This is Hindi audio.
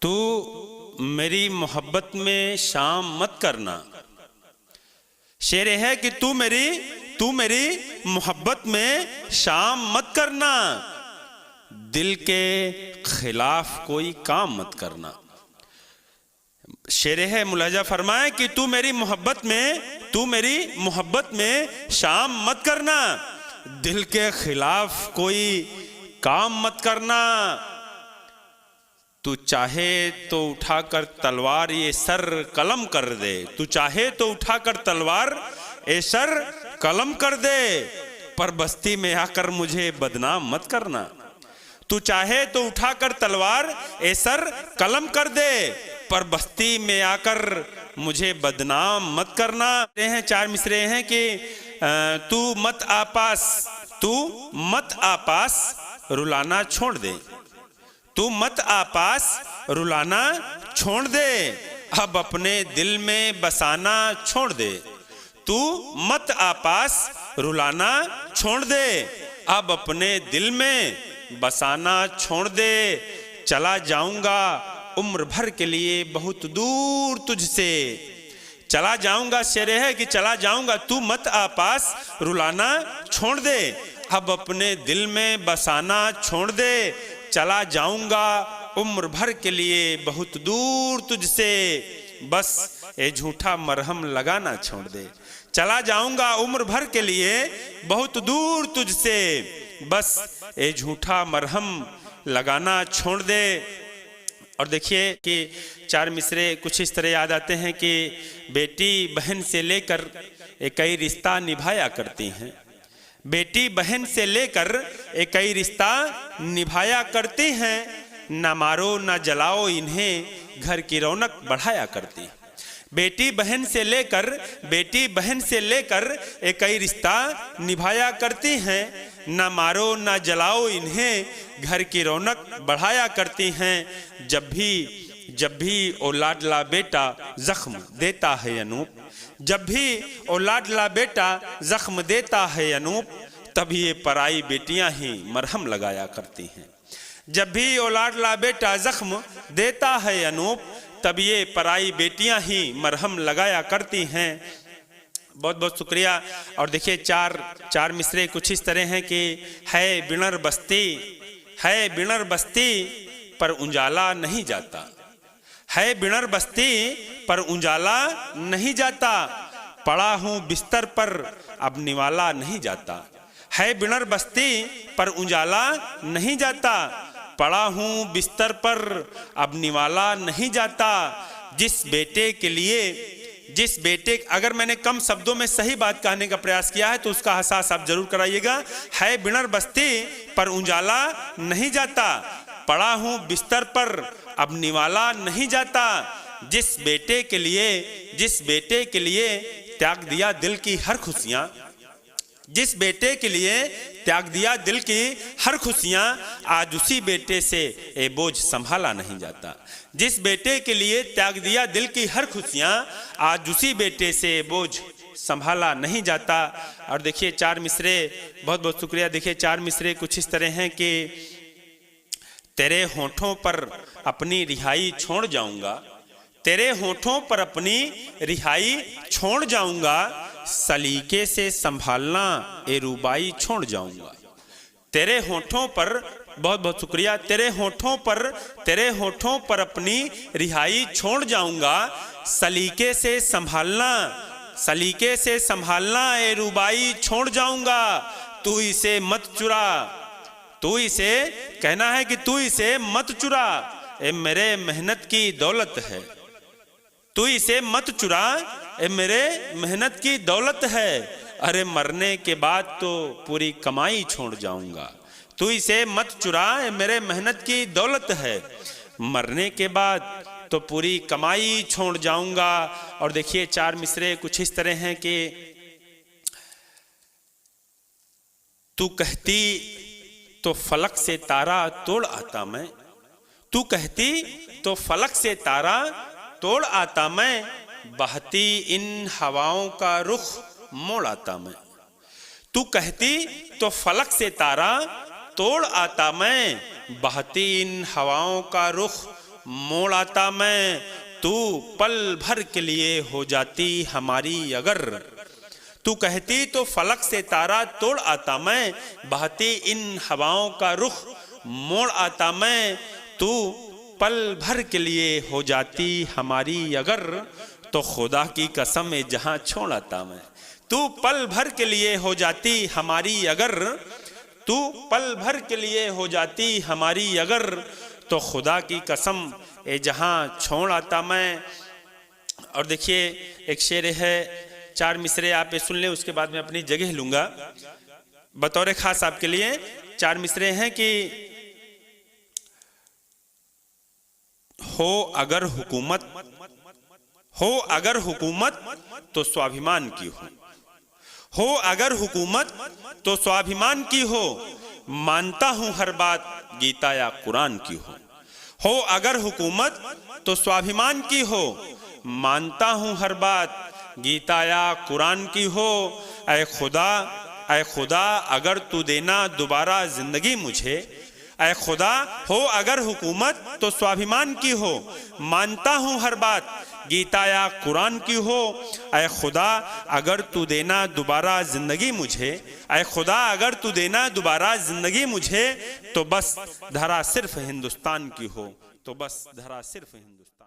तू मेरी मोहब्बत में शाम मत करना। शेर है कि तू मेरी मोहब्बत में शाम मत करना, दिल के खिलाफ कोई काम मत करना। शेर है मुलाजा फरमाए कि तू मेरी मोहब्बत में शाम मत करना, दिल के खिलाफ कोई काम मत करना। तू चाहे तो उठाकर तलवार ये सर कलम कर दे, तू चाहे तो उठाकर तलवार ये सर कलम कर दे, पर बस्ती में आकर मुझे बदनाम मत करना। तू चाहे तो उठाकर तलवार ये सर कलम कर दे, पर बस्ती में आकर मुझे बदनाम मत करना। हैं चार मिसरे हैं कि तू मत आपास रुलाना छोड़ दे, तू मत आपास रुलाना छोड़ दे, अब अपने दिल में बसाना छोड़ दे। तू मत आपास रुलाना छोड़ दे, अब अपने दिल में बसाना छोड़ दे। चला जाऊंगा उम्र भर के लिए बहुत दूर तुझसे, चला जाऊंगा। शेर है कि चला जाऊंगा, तू मत आपास रुलाना छोड़ दे, अब अपने दिल में बसाना छोड़ दे। चला जाऊंगा उम्र भर के लिए बहुत दूर तुझसे, बस ये झूठा मरहम लगाना छोड़ दे। चला जाऊंगा उम्र भर के लिए बहुत दूर तुझसे, बस ये झूठा मरहम लगाना छोड़ दे। और देखिए कि चार मिसरे कुछ इस तरह याद आते हैं कि बेटी बहन से लेकर कई रिश्ता निभाया करती हैं, बेटी बहन से लेकर कई रिश्ता निभाया करती हैं, न मारो न जलाओ इन्हें घर की रौनक बढ़ाया करती। बेटी बहन से लेकर कई रिश्ता निभाया करती हैं, न मारो न जलाओ इन्हें घर की रौनक बढ़ाया करती हैं। जब भी औलाडला बेटा जख्म देता है अनूप, जब भी औलाडला बेटा जख्म देता है अनूप, तभी ये पराई बेटियां ही मरहम लगाया करती हैं। जब भी औलाडला बेटा जख्म देता है अनूप, तब ये पराई बेटियां ही मरहम लगाया करती हैं। बहुत बहुत शुक्रिया। और देखिए चार मिसरे कुछ इस तरह हैं कि है बिनर बस्ती पर उजाला नहीं जाता, है बिनर बस्ती पर उजाला नहीं जाता, पड़ा हूँ बिस्तर पर अब निवाला नहीं जाता। है बिनर बस्ती पर उजाला नहीं जाता, पड़ा हूँ बिस्तर पर अब निवाला नहीं जाता। जिस बेटे अगर मैंने कम शब्दों में सही बात कहने का प्रयास किया है तो उसका एहसास आप जरूर कराइएगा। है बिनर बस्ती पर उजाला नहीं जाता, पड़ा हूँ बिस्तर पर अब निवाला नहीं जाता। जिस बेटे के लिए त्याग दिया दिल की हर खुशियाँ, जिस बेटे के लिए त्याग दिया दिल की हर खुशियाँ, आज उसी बेटे से ये बोझ संभाला नहीं जाता। जिस बेटे के लिए त्याग दिया दिल की हर खुशियाँ, आज उसी बेटे से बोझ संभाला नहीं जाता। और देखिए चार मिसरे, बहुत बहुत शुक्रिया। देखिए चार मिसरे कुछ इस तरह हैं कि तेरे होठों पर अपनी रिहाई छोड़ जाऊंगा, तेरे होठों पर अपनी रिहाई छोड़ जाऊंगा, सलीके से संभालना ए रुबाई छोड़ जाऊंगा। तेरे होठों पर, बहुत बहुत शुक्रिया, तेरे होठों पर अपनी रिहाई छोड़ जाऊंगा, सलीके से संभालना ए रुबाई छोड़ जाऊंगा। तू इसे मत चुरा, तू इसे कहना है कि तू इसे मत चुरा, ए मेरे मेहनत की दौलत है। तू इसे मत चुरा, ए मेरे मेहनत की दौलत है। अरे मरने के बाद तो पूरी कमाई छोड़ जाऊंगा। तू इसे मत चुरा, ए मेरे मेहनत की दौलत है। मरने के बाद तो पूरी कमाई छोड़ जाऊंगा। और देखिए चार मिसरे कुछ इस तरह हैं कि तू कहती तो फलक से तारा तोड़ आता मैं, तू कहती तो फलक से तारा तोड़ आता मैं, बहती इन हवाओं का रुख मोड़ आता मैं। तू कहती तो फलक से तारा तोड़ आता मैं, बहती इन हवाओं का रुख मोड़ आता मैं, तू पल भर के लिए हो जाती हमारी अगर। तू कहती तो फलक से तारा तोड़ आता मैं, बहती इन हवाओं का रुख मोड़ आता मैं। तू पल भर के लिए हो जाती हमारी अगर, तो खुदा की कसम है जहां छोड़ आता मैं। तू पल भर के लिए हो जाती हमारी अगर, तू पल भर के लिए हो जाती हमारी अगर, तो खुदा की कसम ए जहां छोड़ आता मैं। और देखिए एक शेर है, 4 मिसरे आप ये सुन लें, उसके बाद मैं अपनी जगह लूंगा बतौर खास आपके लिए। 4 मिसरे हैं कि हो अगर हुकूमत, हो अगर हुकूमत तो स्वाभिमान की हो अगर हुकूमत तो स्वाभिमान की हो, मानता हूं हर बात गीता या कुरान की हो अगर हुकूमत तो स्वाभिमान की हो, मानता हूं हर बात गीता या कुरान की हो। ऐ खुदा अगर तू देना दोबारा जिंदगी मुझे, ऐ खुदा हो अगर हुकूमत तो स्वाभिमान की हो, मानता हूं हर बात गीता या कुरान की हो। ऐ खुदा अगर तू देना दोबारा जिंदगी मुझे, ऐ खुदा अगर तू देना दोबारा जिंदगी मुझे, तो बस धरा सिर्फ हिंदुस्तान की हो, तो बस धरा सिर्फ हिंदुस्तान।